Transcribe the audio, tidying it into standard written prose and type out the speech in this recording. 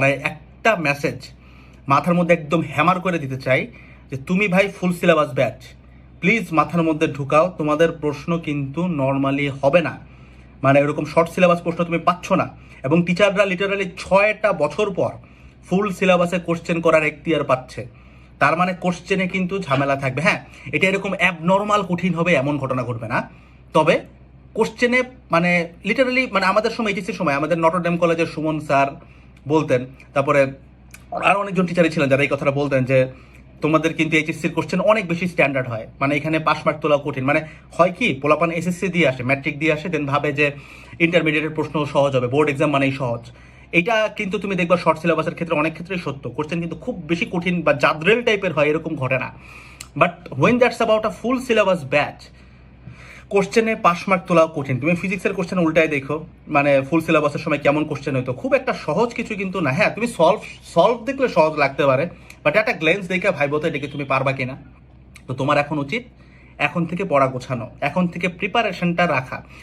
মানে একটা মেসেজ মাথার মধ্যে একদম হ্যামার করে দিতে চাই যে তুমি ভাই ফুল সিলেবাস ব্যাচ প্লিজ মাথার মধ্যে ঢুকাও। তোমাদের প্রশ্ন কিন্তু নর্মালি হবে না, মানে এরকম শর্ট সিলেবাস প্রশ্ন তুমি পাচ্ছ না। এবং টিচাররা লিটারালি 6টা বছর পর ফুল সিলেবাসে কোশ্চেন করার এখতিয়ার পাচ্ছে। তার মানে কোশ্চেনে কিন্তু ঝামেলা থাকবে। হ্যাঁ, এটা এরকম অ্যাবনর্মাল কঠিন হবে এমন ঘটনা ঘটবে না, তবে কোশ্চেনে মানে লিটারালি মানে আমাদের সময় এইচএসসির সময় আমাদের নটরডেম কলেজের সুমন স্যার বলতেন, তারপরে আরও অনেকজন টিচারই ছিলেন যারা এই কথাটা বলতেন যে তোমাদের কিন্তু এইচএসসির কোশ্চেন অনেক বেশি স্ট্যান্ডার্ড হয়, মানে এখানে পাস মার্ক তোলা কঠিন। মানে হয় কি, পোলাপান এসএসসি দিয়ে আসে, ম্যাট্রিক দিয়ে আসে, দেন ভাবে যে ইন্টারমিডিয়েটের প্রশ্ন সহজ হবে, বোর্ড এক্সাম মানেই সহজ। এটা কিন্তু তুমি দেখবা শর্ট সিলেবাসের ক্ষেত্রে অনেক ক্ষেত্রেই সত্য, কোশ্চেন কিন্তু খুব বেশি কঠিন বা জাদ্রেল টাইপের হয় এরকম ঘটে না। But when that's about a full syllabus batch, কোশ্চেনে পাস মার্ক তোলা কঠিন। তুমি ফিজিক্সের কোশ্চেন উল্টায় দেখো, মানে ফুল সিলেবাসের সময় কেমন কোশ্চেন হইতো, খুব একটা সহজ কিছু কিন্তু না। হ্যাঁ, তুমি সলভ সলভ দেখলে সহজ লাগতে পারে, বাট একটা গ্লেন্স দেখে ভাইবো তো এটাকে তুমি পারবা কিনা। তো তোমার এখন উচিত এখন থেকে পড়া গোছানো, এখন থেকে প্রিপারেশনটা রাখা।